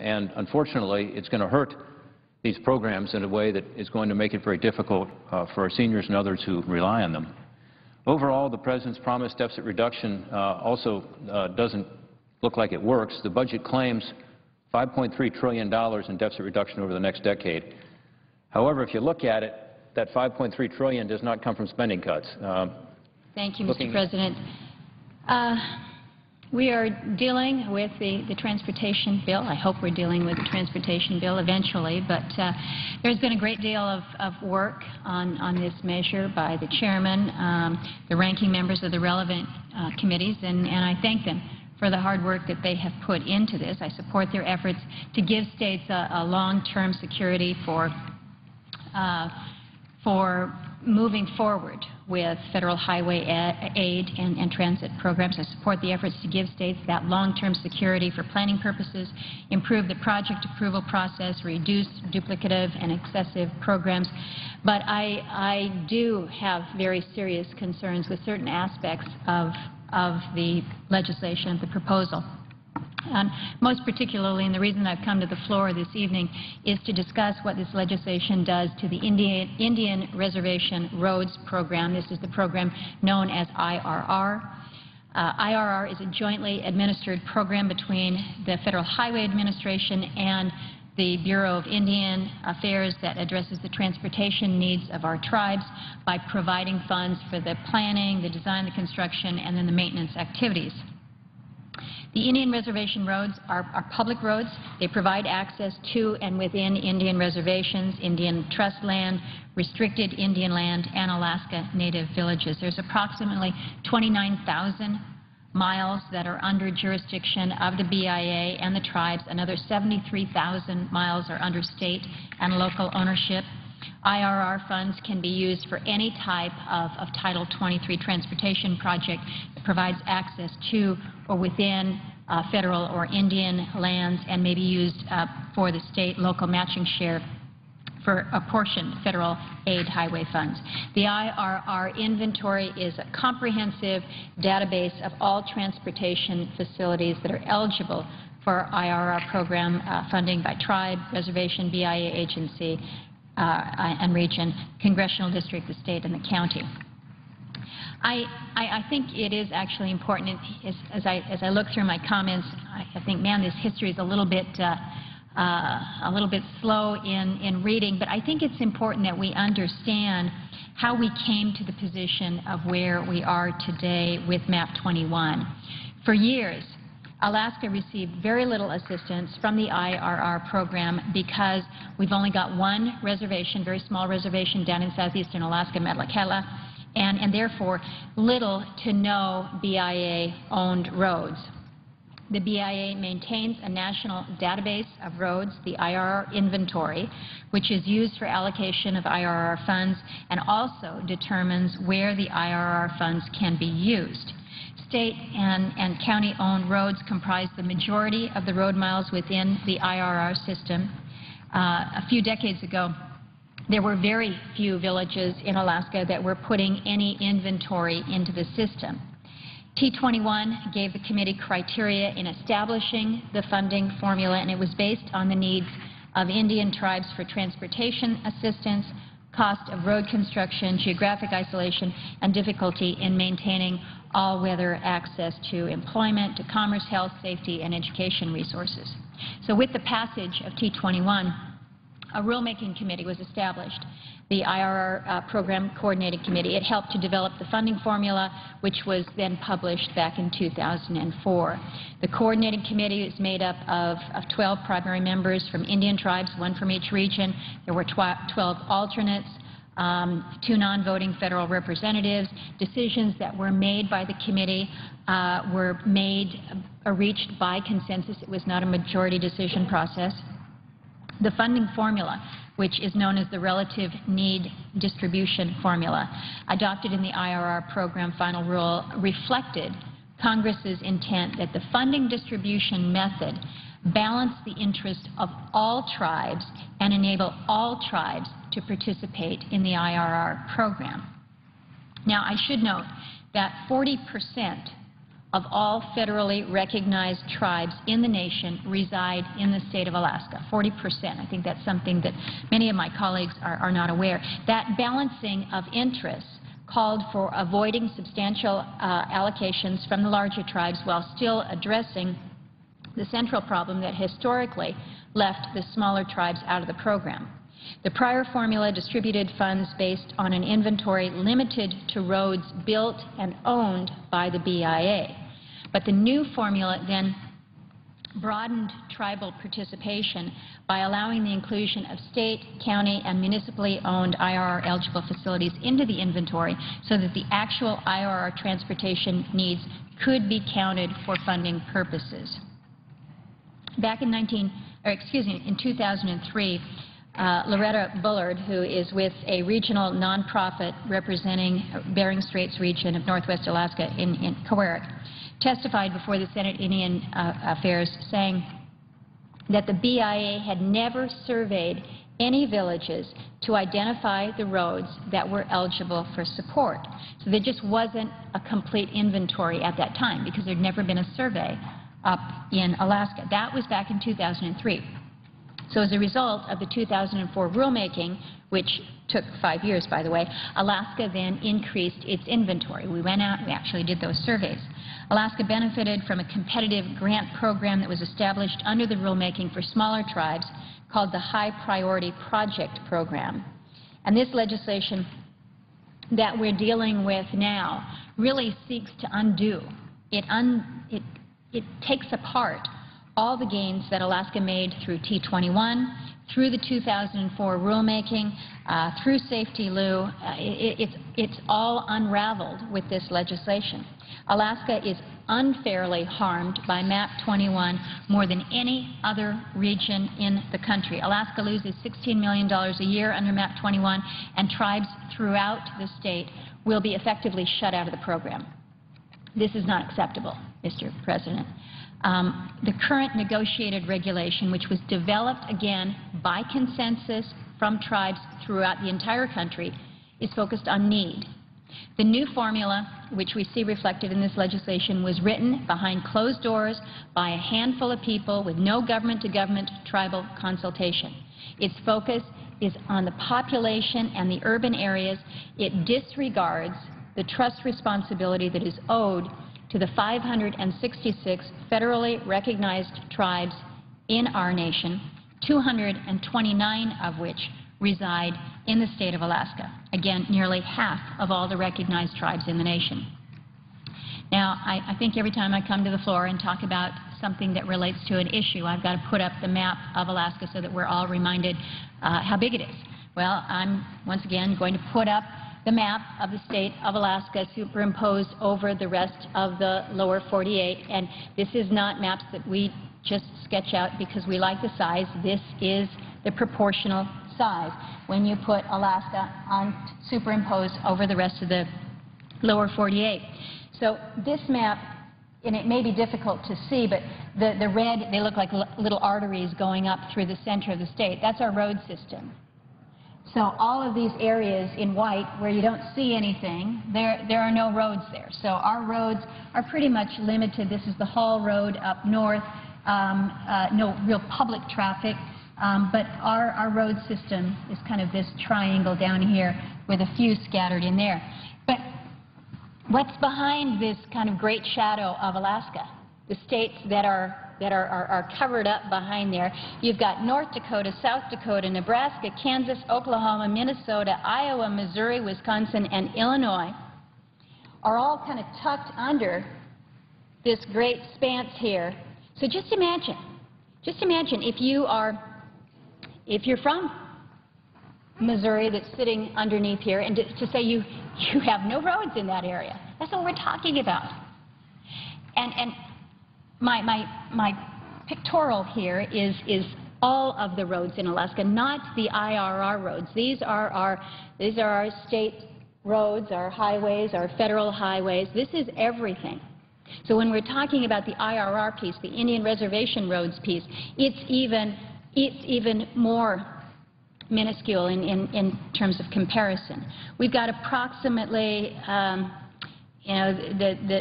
and unfortunately, it's going to hurt these programs in a way that is going to make it very difficult for our seniors and others who rely on them. Overall, the President's promised deficit reduction also doesn't look like it works. The budget claims $5.3 trillion in deficit reduction over the next decade. However, if you look at it, that $5.3 trillion does not come from spending cuts. Thank you, Mr. President. We are dealing with the transportation bill. I hope we're dealing with the transportation bill eventually, but there's been a great deal of work on this measure by the chairman, the ranking members of the relevant committees, and I thank them for the hard work that they have put into this. I support their efforts to give states a long-term security for moving forward with federal highway aid and transit programs. I support the efforts to give states that long-term security for planning purposes, improve the project approval process, reduce duplicative and excessive programs. But I do have very serious concerns with certain aspects of the legislation, the proposal. Most particularly, and the reason I've come to the floor this evening is to discuss what this legislation does to the Indian Reservation Roads Program. This is the program known as IRR. IRR is a jointly administered program between the Federal Highway Administration and the Bureau of Indian Affairs that addresses the transportation needs of our tribes by providing funds for the planning, the design, the construction, and then the maintenance activities. The Indian Reservation roads are public roads. They provide access to and within Indian reservations, Indian trust land, restricted Indian land, and Alaska Native villages. There's approximately 29,000 miles that are under jurisdiction of the BIA and the tribes. Another 73,000 miles are under state and local ownership. IRR funds can be used for any type of Title 23 transportation project that provides access to or within federal or Indian lands and may be used for the state local matching share for apportioned federal aid highway funds. The IRR inventory is a comprehensive database of all transportation facilities that are eligible for IRR program funding by tribe, reservation, BIA agency, and region, congressional district, the state, and the county. I think it is actually important, as I look through my comments, I think, man, this history is a little bit slow in reading, but I think it's important that we understand how we came to the position of where we are today with MAP 21. For years, Alaska received very little assistance from the IRR program because we've only got one reservation, very small reservation down in southeastern Alaska, Metlakatla, and therefore little to no BIA-owned roads. The BIA maintains a national database of roads, the IRR inventory, which is used for allocation of IRR funds and also determines where the IRR funds can be used. State and county-owned roads comprise the majority of the road miles within the IRR system. A few decades ago, there were very few villages in Alaska that were putting any inventory into the system. T21 gave the committee criteria in establishing the funding formula, and it was based on the needs of Indian tribes for transportation assistance, cost of road construction, geographic isolation, and difficulty in maintaining all-weather access to employment, to commerce, health, safety, and education resources. So with the passage of T21, a rulemaking committee was established, the IRR Program Coordinating Committee. It helped to develop the funding formula, which was then published back in 2004. The Coordinating Committee is made up of 12 primary members from Indian tribes, one from each region. There were 12 alternates, 2 non-voting federal representatives. Decisions that were made by the committee were reached by consensus. It was not a majority decision process. The funding formula, which is known as the Relative Need Distribution Formula, adopted in the IRR program final rule, reflected Congress's intent that the funding distribution method balance the interests of all tribes and enable all tribes to participate in the IRR program. Now, I should note that 40% of all federally recognized tribes in the nation reside in the state of Alaska, 40%. I think that's something that many of my colleagues are not aware. That balancing of interests called for avoiding substantial allocations from the larger tribes while still addressing the central problem that historically left the smaller tribes out of the program. The prior formula distributed funds based on an inventory limited to roads built and owned by the BIA. But the new formula then broadened tribal participation by allowing the inclusion of state, county, and municipally owned IRR-eligible facilities into the inventory so that the actual IRR transportation needs could be counted for funding purposes. Back in 2003, Loretta Bullard, who is with a regional nonprofit representing Bering Straits region of Northwest Alaska in Kowarek, testified before the Senate Indian Affairs saying that the BIA had never surveyed any villages to identify the roads that were eligible for support. So there just wasn't a complete inventory at that time because there had never been a survey up in Alaska. That was back in 2003. So as a result of the 2004 rulemaking, which took 5 years, by the way, Alaska then increased its inventory. We went out and we actually did those surveys. Alaska benefited from a competitive grant program that was established under the rulemaking for smaller tribes called the High Priority Project Program. And this legislation that we're dealing with now really seeks to undo. It takes apart all the gains that Alaska made through T21, through the 2004 rulemaking, through Safety Lou. It's all unraveled with this legislation. Alaska is unfairly harmed by MAP 21 more than any other region in the country. Alaska loses $16 million a year under MAP 21, and tribes throughout the state will be effectively shut out of the program. This is not acceptable, Mr. President. The current negotiated regulation, which was developed, again, by consensus from tribes throughout the entire country, is focused on need. The new formula, which we see reflected in this legislation, was written behind closed doors by a handful of people with no government-to-government tribal consultation. Its focus is on the population and the urban areas. It disregards the trust responsibility that is owed to the 566 federally recognized tribes in our nation, 229 of which reside in the state of Alaska. Again, nearly half of all the recognized tribes in the nation. Now, I think every time I come to the floor and talk about something that relates to an issue, I've got to put up the map of Alaska so that we're all reminded how big it is. Well, I'm once again going to put up the map of the state of Alaska superimposed over the rest of the lower 48. And this is not maps that we just sketch out because we like the size. This is the proportional size when you put Alaska on superimposed over the rest of the lower 48. So this map, and it may be difficult to see, but the red, they look like little arteries going up through the center of the state. That's our road system. So all of these areas in white where you don't see anything, there are no roads there. So our roads are pretty much limited. This is the Hall Road up north, no real public traffic, but our road system is kind of this triangle down here with a few scattered in there. But what's behind this kind of great shadow of Alaska? The states that are covered up behind there. You've got North Dakota, South Dakota, Nebraska, Kansas, Oklahoma, Minnesota, Iowa, Missouri, Wisconsin, and Illinois are all kind of tucked under this great expanse here. So just imagine if you're from Missouri that's sitting underneath here, and to say you have no roads in that area. That's what we're talking about. And my pictorial here is all of the roads in Alaska, not the IRR roads. These are our state roads, our highways, our federal highways. This is everything. So when we're talking about the IRR piece, the Indian Reservation Roads piece, it's even more minuscule in terms of comparison. We've got approximately you know,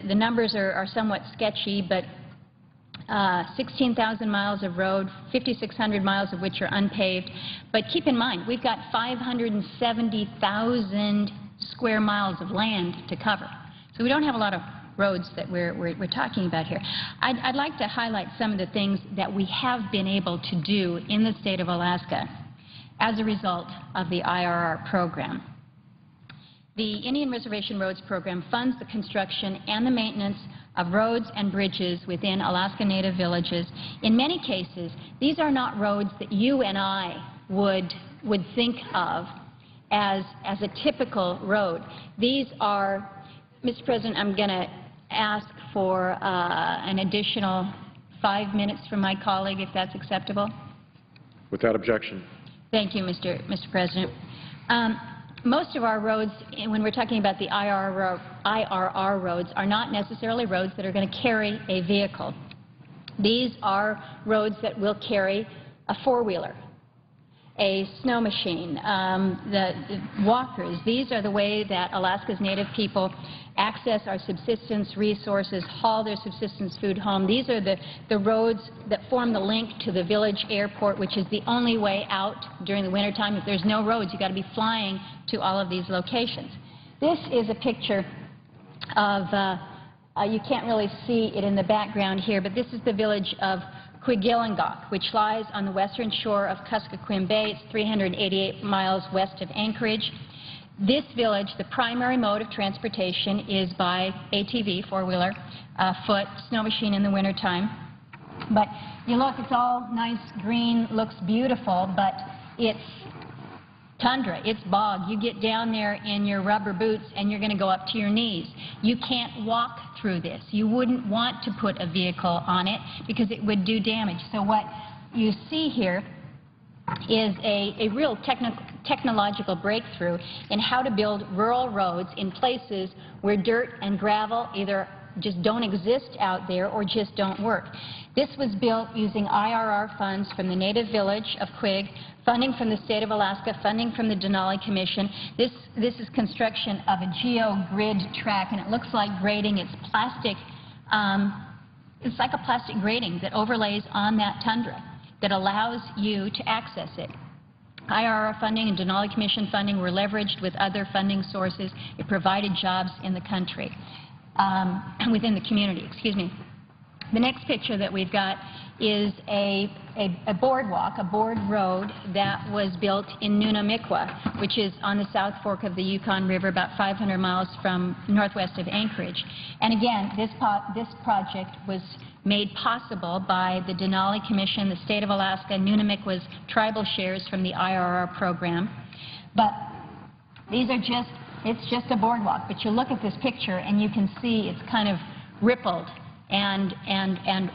the numbers are somewhat sketchy, but 16,000 miles of road, 5,600 miles of which are unpaved. But keep in mind, we've got 570,000 square miles of land to cover. So we don't have a lot of roads that we're talking about here. I'd like to highlight some of the things that we have been able to do in the state of Alaska as a result of the IRR program. The Indian Reservation Roads Program funds the construction and the maintenance of roads and bridges within Alaska Native villages. In many cases, these are not roads that you and I would think of as a typical road. These are, Mr. President, I'm going to ask for an additional 5 minutes from my colleague, if that's acceptable. Without objection. Thank you, Mr. President. Most of our roads, when we're talking about the IRR roads, are not necessarily roads that are going to carry a vehicle. These are roads that will carry a four-wheeler, a snow machine, the walkers. These are the way that Alaska's Native people access our subsistence resources, haul their subsistence food home. These are the roads that form the link to the village airport, which is the only way out during the wintertime. If there's no roads, you've got to be flying to all of these locations. This is a picture of, you can't really see it in the background here, but this is the village of Quigillingok, which lies on the western shore of Kuskokwim Bay. It's 388 miles west of Anchorage. This village, the primary mode of transportation is by ATV, four-wheeler, foot, snow machine in the wintertime. But you look, it's all nice green, looks beautiful, but it's tundra, it's bog. You get down there in your rubber boots and you're going to go up to your knees. You can't walk through this. You wouldn't want to put a vehicle on it because it would do damage. So what you see here is a real technological breakthrough in how to build rural roads in places where dirt and gravel either just don't exist out there or just don't work. This was built using IRR funds from the native village of Quig, funding from the state of Alaska, funding from the Denali Commission. This is construction of a geo-grid track, and it looks like grading. It's plastic. It's like a plastic grating that overlays on that tundra that allows you to access it. IRR funding and Denali Commission funding were leveraged with other funding sources. It provided jobs in the country, within the community, excuse me. The next picture that we've got is a boardwalk, a board road that was built in Nunamikwa, which is on the South Fork of the Yukon River, about 500 miles from northwest of Anchorage. And again, this project was made possible by the Denali Commission, the state of Alaska, Nunamikwa's tribal shares from the IRR program. But these are it's just a boardwalk. But you look at this picture and you can see it's kind of rippled and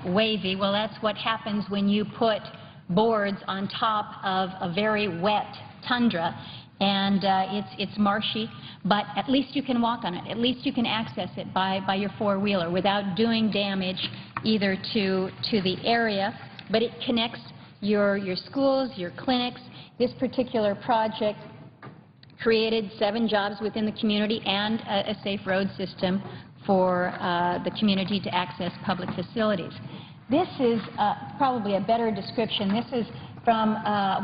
wavy. Well, that's what happens when you put boards on top of a very wet tundra, and it's marshy, but at least you can walk on it. At least you can access it by your four-wheeler without doing damage either to the area, but it connects your schools, your clinics. This particular project created 7 jobs within the community and a safe road system for the community to access public facilities. This is probably a better description. This is from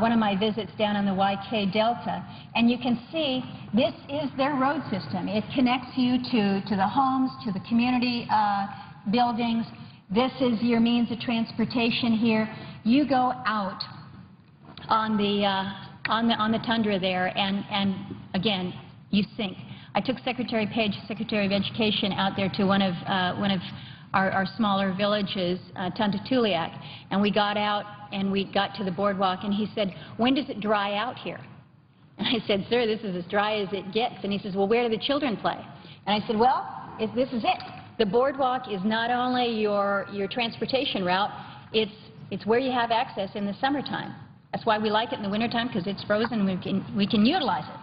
one of my visits down on the YK Delta, and you can see this is their road system. It connects you to the homes, to the community buildings. This is your means of transportation here. You go out on the tundra there, and again, you sink. I took Secretary Page, Secretary of Education, out there to one of our smaller villages, Tuntatuliak, and we got out and we got to the boardwalk, and he said, "When does it dry out here?" And I said, "Sir, this is as dry as it gets." And he says, "Well, where do the children play?" And I said, "Well, this is it. The boardwalk is not only your transportation route, it's where you have access in the summertime. That's why we like it in the wintertime, because it's frozen and we can utilize it."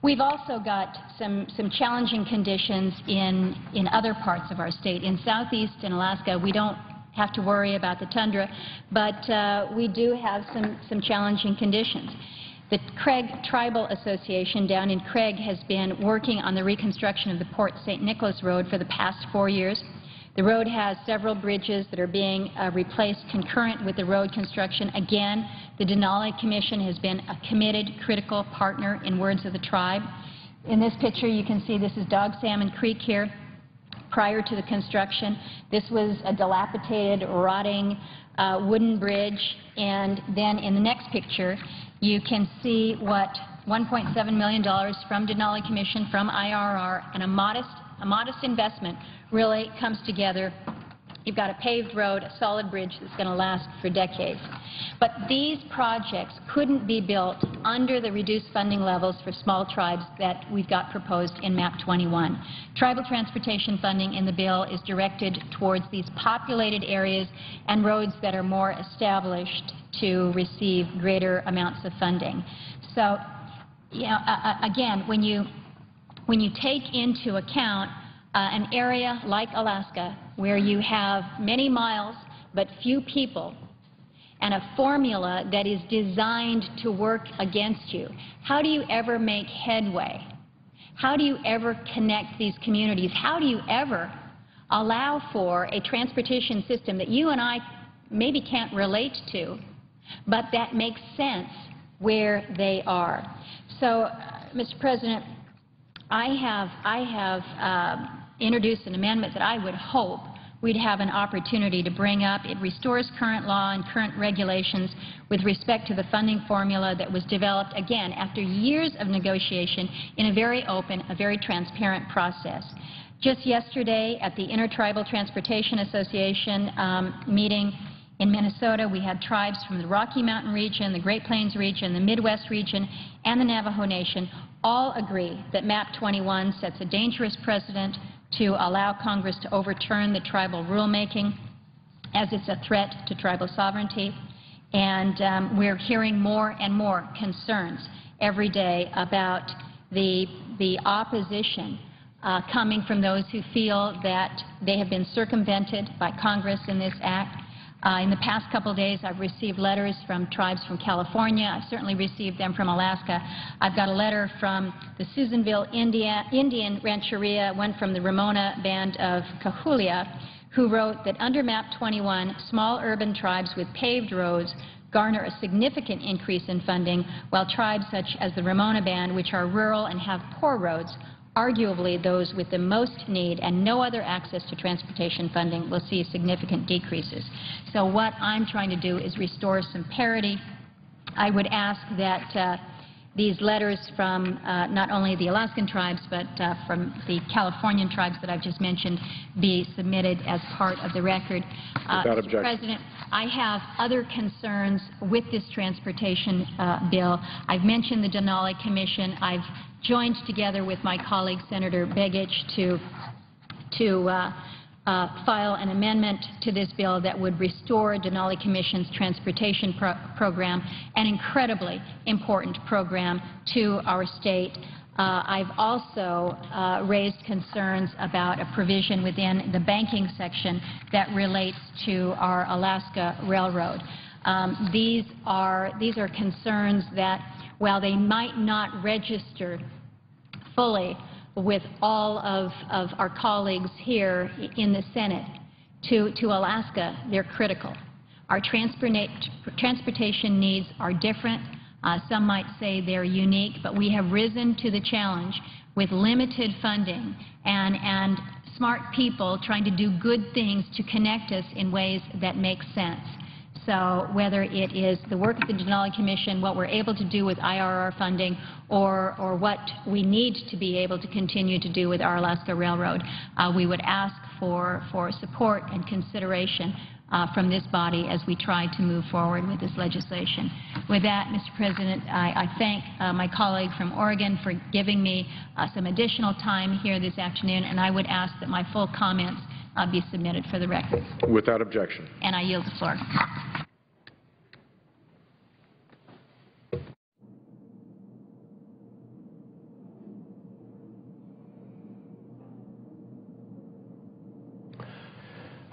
We've also got some challenging conditions in other parts of our state. In southeastern Alaska, we don't have to worry about the tundra, but we do have some challenging conditions. The Craig Tribal Association down in Craig has been working on the reconstruction of the Port St. Nicholas Road for the past 4 years. The road has several bridges that are being replaced concurrent with the road construction. Again, the Denali Commission has been a committed, critical partner in words of the tribe. In this picture, you can see this is Dog Salmon Creek here. Prior to the construction, this was a dilapidated, rotting wooden bridge. And then in the next picture, you can see what $1.7 million from Denali Commission, from IRR, and a modest investment really comes together. You've got a paved road, a solid bridge that's going to last for decades. But these projects couldn't be built under the reduced funding levels for small tribes that we've got proposed in MAP 21. Tribal transportation funding in the bill is directed towards these populated areas and roads that are more established to receive greater amounts of funding. So, again, when you take into account an area like Alaska, where you have many miles but few people, and a formula that is designed to work against you, how do you ever make headway? How do you ever connect these communities? How do you ever allow for a transportation system that you and I maybe can't relate to, but that makes sense where they are? So, Mr. President, I have introduced an amendment that I would hope we'd have an opportunity to bring up. It restores current law and current regulations with respect to the funding formula that was developed, again, after years of negotiation in a very open, a very transparent process. Just yesterday at the Intertribal Transportation Association meeting in Minnesota, we had tribes from the Rocky Mountain region, the Great Plains region, the Midwest region, and the Navajo Nation all agree that MAP 21 sets a dangerous precedent to allow Congress to overturn the tribal rulemaking, as it's a threat to tribal sovereignty. And we're hearing more and more concerns every day about the opposition coming from those who feel that they have been circumvented by Congress in this act. In the past couple of days, I've received letters from tribes from California. I've certainly received them from Alaska. I've got a letter from the Susanville Indian Rancheria, one from the Ramona Band of Cahuilla, who wrote that under MAP 21, small urban tribes with paved roads garner a significant increase in funding, while tribes such as the Ramona Band, which are rural and have poor roads, arguably those with the most need and no other access to transportation funding, will see significant decreases. So what I'm trying to do is restore some parity. I would ask that these letters from not only the Alaskan tribes but from the Californian tribes that I've just mentioned be submitted as part of the record. Without Mr. President, I have other concerns with this transportation bill. I've mentioned the Denali Commission. I've joined together with my colleague Senator Begich to file an amendment to this bill that would restore Denali Commission's transportation program, an incredibly important program to our state. I've also raised concerns about a provision within the banking section that relates to our Alaska Railroad. These are concerns that, while they might not register fully with all of our colleagues here in the Senate, to Alaska, they're critical. Our transportation needs are different. Some might say they're unique, but we have risen to the challenge with limited funding and smart people trying to do good things to connect us in ways that make sense. So whether it is the work of the Denali Commission, what we're able to do with IRR funding, or what we need to be able to continue to do with our Alaska Railroad, we would ask for support and consideration from this body as we try to move forward with this legislation. With that, Mr. President, I thank my colleague from Oregon for giving me some additional time here this afternoon, and I would ask that my full comments be submitted for the record. Without objection. And I yield the floor.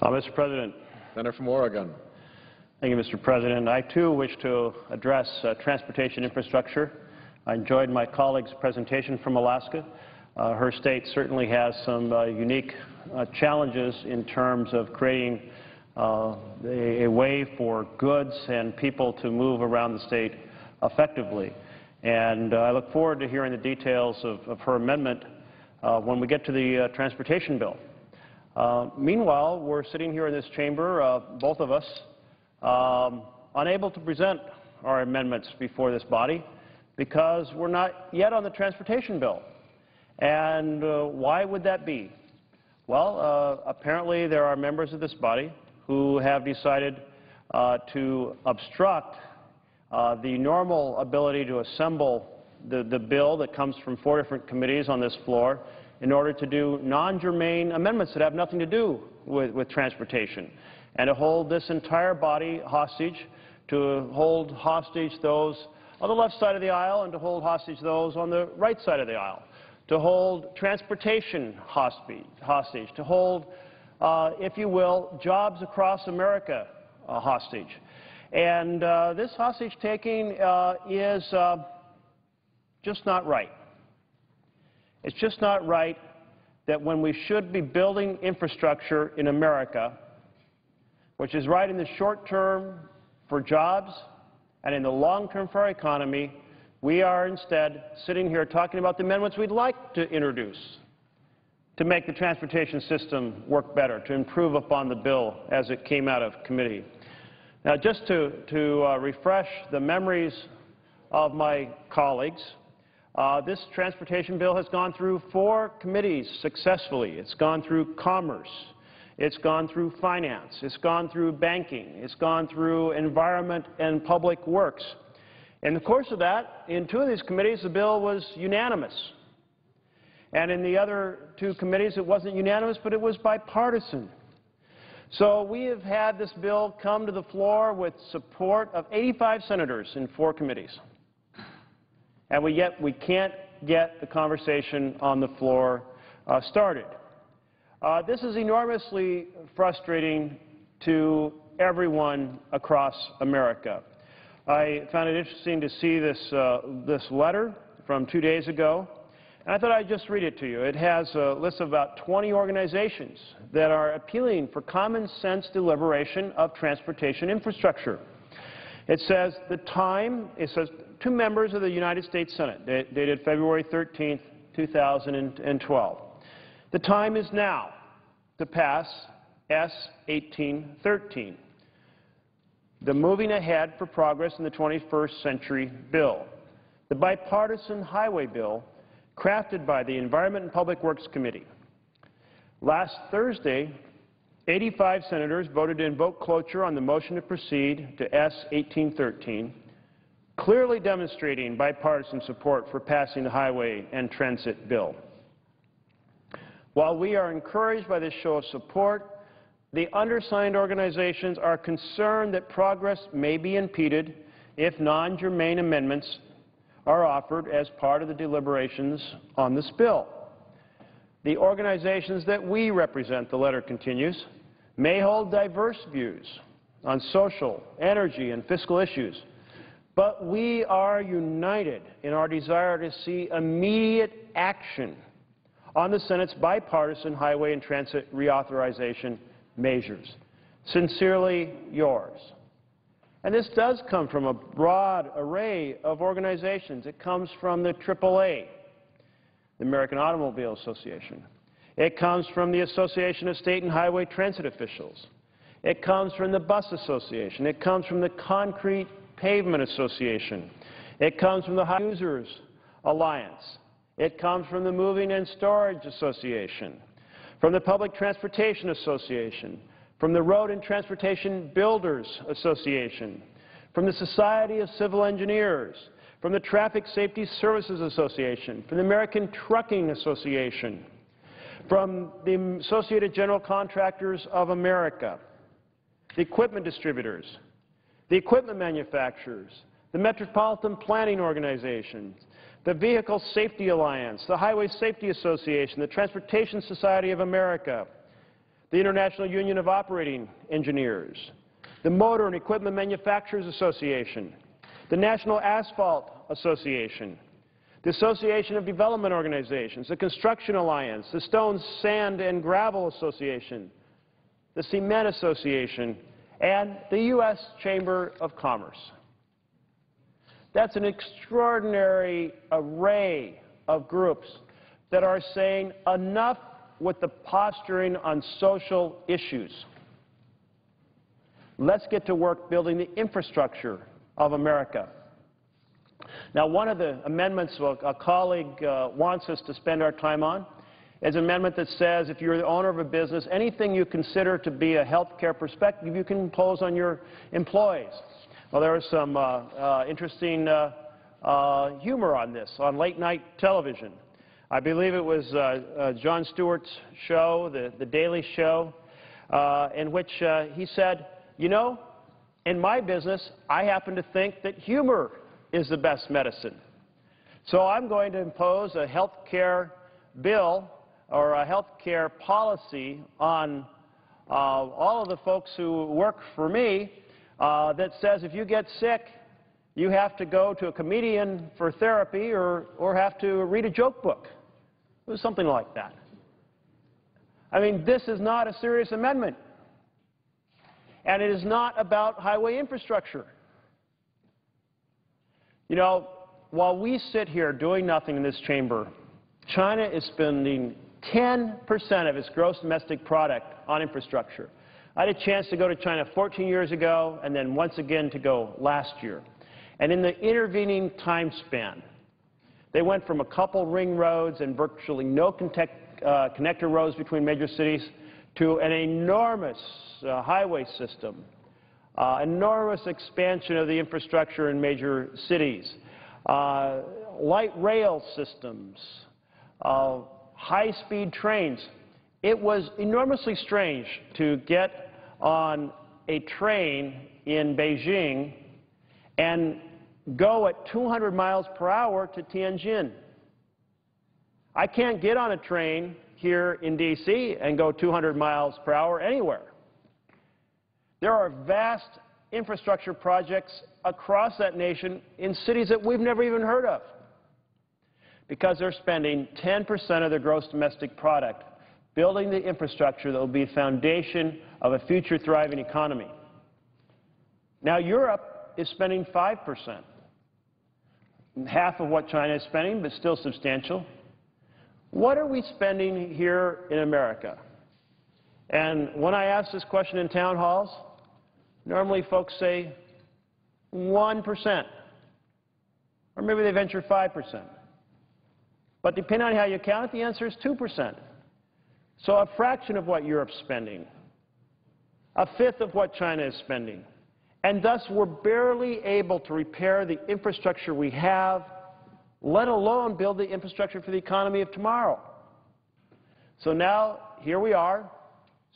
Mr. President. Senator from Oregon. Thank you, Mr. President. I, too, wish to address transportation infrastructure. I enjoyed my colleague's presentation from Alaska. Her state certainly has some unique challenges in terms of creating a way for goods and people to move around the state effectively. And I look forward to hearing the details of her amendment when we get to the transportation bill. Meanwhile, we're sitting here in this chamber, both of us, unable to present our amendments before this body because we're not yet on the transportation bill. And why would that be? Well, apparently there are members of this body who have decided to obstruct the normal ability to assemble the bill that comes from 4 different committees on this floor in order to do non-germane amendments that have nothing to do with transportation, and to hold this entire body hostage, to hold hostage those on the left side of the aisle and to hold hostage those on the right side of the aisle, to hold transportation hostage, to hold, if you will, jobs across America hostage. And this hostage-taking is just not right. It's just not right that when we should be building infrastructure in America, which is right in the short term for jobs and in the long term for our economy, we are instead sitting here talking about the amendments we'd like to introduce to make the transportation system work better, to improve upon the bill as it came out of committee. Now, just to refresh the memories of my colleagues, this transportation bill has gone through 4 committees successfully. It's gone through Commerce. It's gone through Finance. It's gone through Banking. It's gone through Environment and Public Works. In the course of that, in 2 of these committees, the bill was unanimous. And in the other 2 committees, it wasn't unanimous, but it was bipartisan. So we have had this bill come to the floor with support of 85 senators in 4 committees. And yet we can't get the conversation on the floor started. This is enormously frustrating to everyone across America. I found it interesting to see this letter from 2 days ago, and I thought I'd just read it to you. It has a list of about 20 organizations that are appealing for common sense deliberation of transportation infrastructure. It says it says 2 members of the United States Senate, dated February 13, 2012. The time is now to pass S. 1813, the Moving Ahead for Progress in the 21st Century bill, the bipartisan highway bill crafted by the Environment and Public Works Committee. Last Thursday, 85 senators voted to invoke cloture on the motion to proceed to S. 1813, clearly demonstrating bipartisan support for passing the highway and transit bill. While we are encouraged by this show of support, the undersigned organizations are concerned that progress may be impeded if non-germane amendments are offered as part of the deliberations on this bill. The organizations that we represent, the letter continues, may hold diverse views on social, energy, and fiscal issues, but we are united in our desire to see immediate action on the Senate's bipartisan highway and transit reauthorization measures. Sincerely yours. And this does come from a broad array of organizations. It comes from the AAA, the American Automobile Association. It comes from the Association of State and Highway Transit Officials. It comes from the Bus Association. It comes from the Concrete Pavement Association. It comes from the Highway Users Alliance. It comes from the Moving and Storage Association, from the Public Transportation Association, from the Road and Transportation Builders Association, from the Society of Civil Engineers, from the Traffic Safety Services Association, from the American Trucking Association, from the Associated General Contractors of America, the equipment distributors, the equipment manufacturers, the Metropolitan Planning Organizations, the Vehicle Safety Alliance, the Highway Safety Association, the Transportation Society of America, the International Union of Operating Engineers, the Motor and Equipment Manufacturers Association, the National Asphalt Association, the Association of Development Organizations, the Construction Alliance, the Stone, Sand, and Gravel Association, the Cement Association, and the U.S. Chamber of Commerce. That's an extraordinary array of groups that are saying enough with the posturing on social issues. Let's get to work building the infrastructure of America. Now, one of the amendments a colleague wants us to spend our time on is an amendment that says if you're the owner of a business, anything you consider to be a health care perspective, you can impose on your employees. Well, there was some interesting humor on this, on late-night television. I believe it was Jon Stewart's show, The Daily Show, in which he said, you know, in my business, I happen to think that humor is the best medicine. So I'm going to impose a health care bill or a health care policy on all of the folks who work for me that says if you get sick, you have to go to a comedian for therapy or have to read a joke book. It was something like that. I mean, this is not a serious amendment. And it is not about highway infrastructure. You know, while we sit here doing nothing in this chamber, China is spending 10% of its gross domestic product on infrastructure. I had a chance to go to China 14 years ago and then once again to go last year. And in the intervening time span, they went from a couple ring roads and virtually no connector roads between major cities to an enormous highway system, enormous expansion of the infrastructure in major cities, light rail systems, high-speed trains. It was enormously strange to get on a train in Beijing and go at 200 miles per hour to Tianjin. I can't get on a train here in D.C. and go 200 miles per hour anywhere. There are vast infrastructure projects across that nation in cities that we've never even heard of because they're spending 10% of their gross domestic product building the infrastructure that will be the foundation of a future thriving economy. Now, Europe is spending 5%, half of what China is spending, but still substantial. What are we spending here in America? And when I ask this question in town halls, normally folks say 1%, or maybe they venture 5%. But depending on how you count it, the answer is 2%. So a fraction of what Europe's spending, a fifth of what China is spending. And thus we're barely able to repair the infrastructure we have, let alone build the infrastructure for the economy of tomorrow. So now, here we are,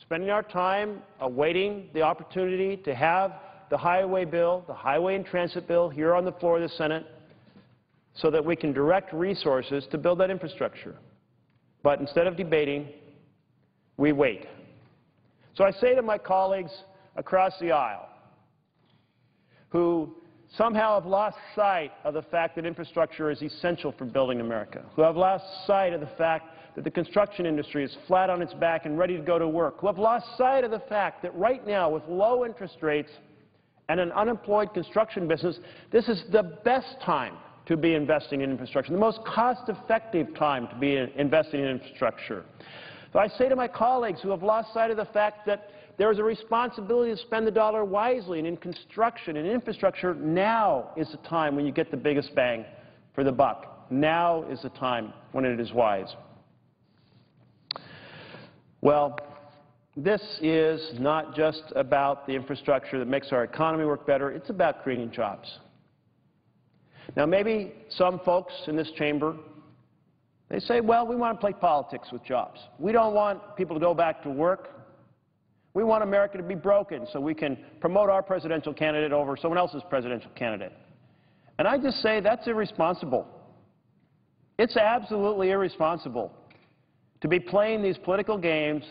spending our time awaiting the opportunity to have the highway bill, the highway and transit bill here on the floor of the Senate so that we can direct resources to build that infrastructure. But instead of debating, we wait. So I say to my colleagues across the aisle who somehow have lost sight of the fact that infrastructure is essential for building America, who have lost sight of the fact that the construction industry is flat on its back and ready to go to work, who have lost sight of the fact that right now, with low interest rates and an unemployed construction business, this is the best time to be investing in infrastructure, the most cost-effective time to be investing in infrastructure. So I say to my colleagues who have lost sight of the fact that there is a responsibility to spend the dollar wisely, and in construction and infrastructure, now is the time when you get the biggest bang for the buck. Now is the time when it is wise. Well, this is not just about the infrastructure that makes our economy work better. It's about creating jobs. Now, maybe some folks in this chamber, they say, well, we want to play politics with jobs. We don't want people to go back to work. We want America to be broken so we can promote our presidential candidate over someone else's presidential candidate. And I just say that's irresponsible. It's absolutely irresponsible to be playing these political games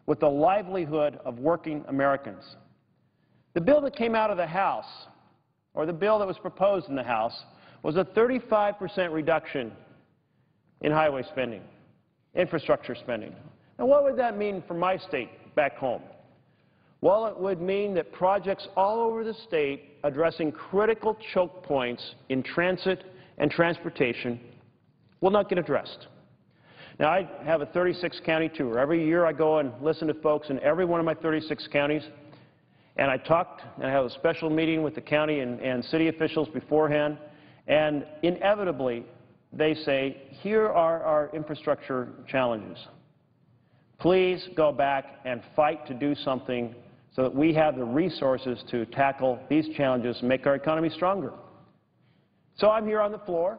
with the livelihood of working Americans. The bill that came out of the House, or the bill that was proposed in the House, was a 35% reduction in highway spending, infrastructure spending. Now, what would that mean for my state back home? Well, it would mean that projects all over the state addressing critical choke points in transit and transportation will not get addressed. Now, I have a 36-county tour. Every year I go and listen to folks in every one of my 36 counties, and I talked and I have a special meeting with the county and city officials beforehand, and inevitably they say, here are our infrastructure challenges. Please go back and fight to do something so that we have the resources to tackle these challenges and make our economy stronger. So I'm here on the floor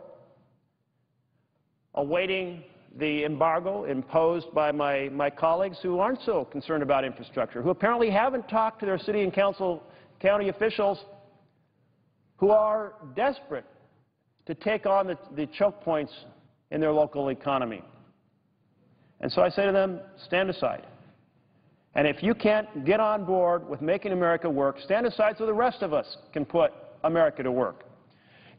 awaiting the embargo imposed by my colleagues who aren't so concerned about infrastructure, who apparently haven't talked to their city and county officials who are desperate to take on the choke points in their local economy. And so I say to them, stand aside. And if you can't get on board with making America work, stand aside so the rest of us can put America to work.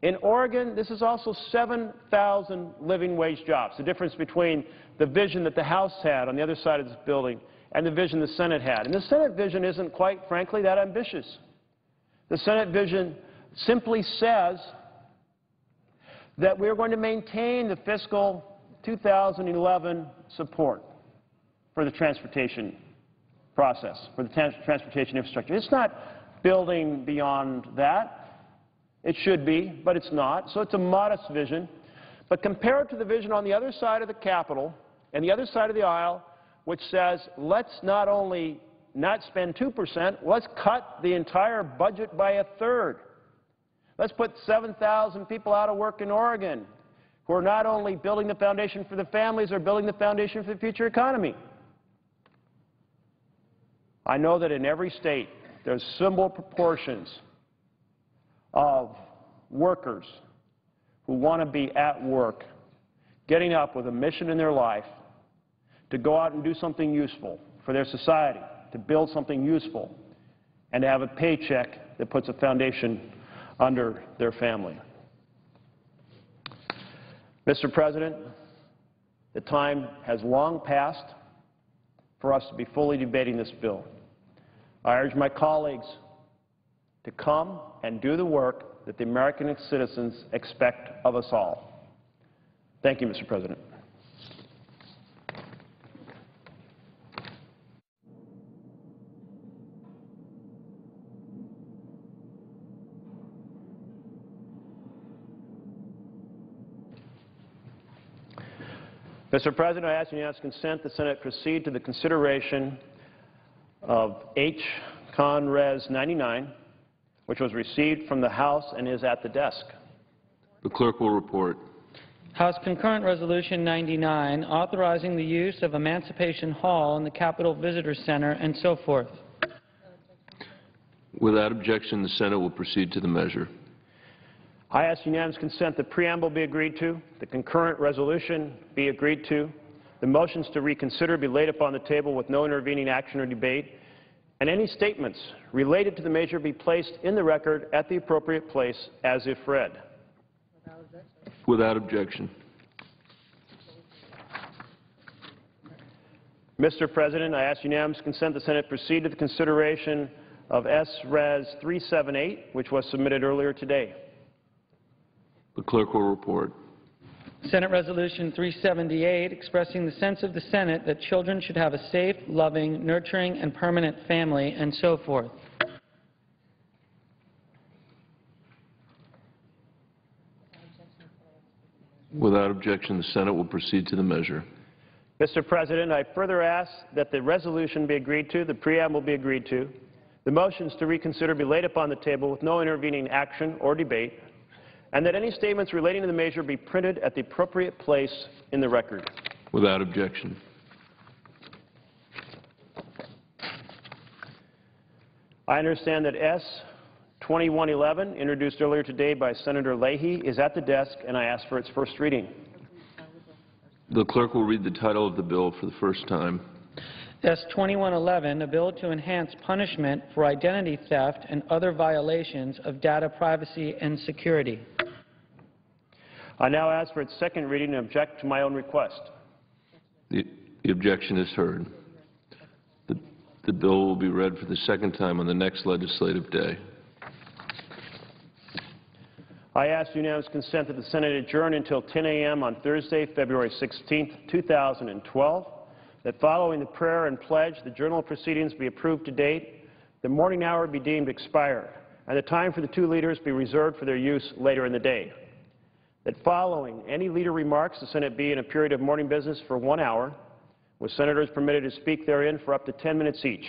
In Oregon, this is also 7,000 living wage jobs, the difference between the vision that the House had on the other side of this building and the vision the Senate had. And the Senate vision isn't, quite frankly, that ambitious. The Senate vision simply says that we're going to maintain the fiscal 2011 support for the transportation process, for the transportation infrastructure. It's not building beyond that. It should be, but it's not. So it's a modest vision. But compared to the vision on the other side of the Capitol and the other side of the aisle, which says, let's not only not spend 2%, let's cut the entire budget by a third. Let's put 7,000 people out of work in Oregon who are not only building the foundation for the families, they're building the foundation for the future economy. I know that in every state there's similar proportions of workers who want to be at work, getting up with a mission in their life to go out and do something useful for their society, to build something useful, and to have a paycheck that puts a foundation under their family. Mr. President, the time has long passed for us to be fully debating this bill. I urge my colleagues to come and do the work that the American citizens expect of us all. Thank you, Mr. President. Mr. President, I ask unanimous consent the Senate proceed to the consideration of Con Res 99, which was received from the House and is at the desk. The clerk will report. House Concurrent Resolution 99, authorizing the use of Emancipation Hall in the Capitol Visitor Center and so forth. Without objection, the Senate will proceed to the measure. I ask unanimous consent the preamble be agreed to, the concurrent resolution be agreed to, the motions to reconsider be laid upon the table with no intervening action or debate, and any statements related to the measure be placed in the record at the appropriate place as if read. Without objection. Mr. President, I ask unanimous consent the Senate proceed to the consideration of S-Res 378, which was submitted earlier today. The clerk will report. Senate Resolution 378, expressing the sense of the Senate that children should have a safe, loving, nurturing, and permanent family, and so forth. Without objection, the Senate will proceed to the measure. Mr. President, I further ask that the resolution be agreed to, the preamble be agreed to, the motions to reconsider be laid upon the table with no intervening action or debate, and that any statements relating to the measure be printed at the appropriate place in the record. Without objection. I understand that S. 2111, introduced earlier today by Senator Leahy, is at the desk, and I ask for its first reading. The clerk will read the title of the bill for the first time. S-2111, a bill to enhance punishment for identity theft and other violations of data privacy and security. I now ask for its second reading and object to my own request. The objection is heard. The bill will be read for the second time on the next legislative day. I ask unanimous consent that the Senate adjourn until 10 a.m. on Thursday, February 16, 2012, that following the prayer and pledge, the journal of proceedings be approved to date, the morning hour be deemed expired, and the time for the two leaders be reserved for their use later in the day. That following any leader remarks, the Senate be in a period of morning business for 1 hour, with senators permitted to speak therein for up to 10 minutes each,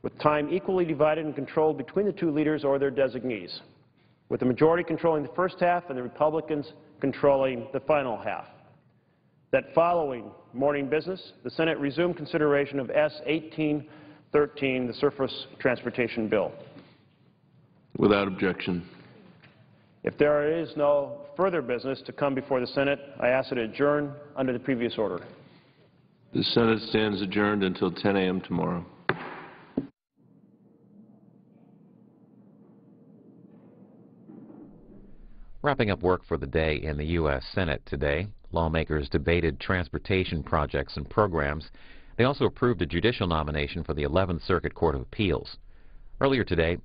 with time equally divided and controlled between the two leaders or their designees, with the majority controlling the first half and the Republicans controlling the final half. That following morning business, the Senate resume consideration of S-1813, the Surface Transportation Bill. Without objection. If there is no further business to come before the Senate, I ask it adjourn under the previous order. The Senate stands adjourned until 10 a.m. tomorrow. Wrapping up work for the day in the U.S. Senate today, lawmakers debated transportation projects and programs. They also approved a judicial nomination for the 11th Circuit Court of Appeals. Earlier today,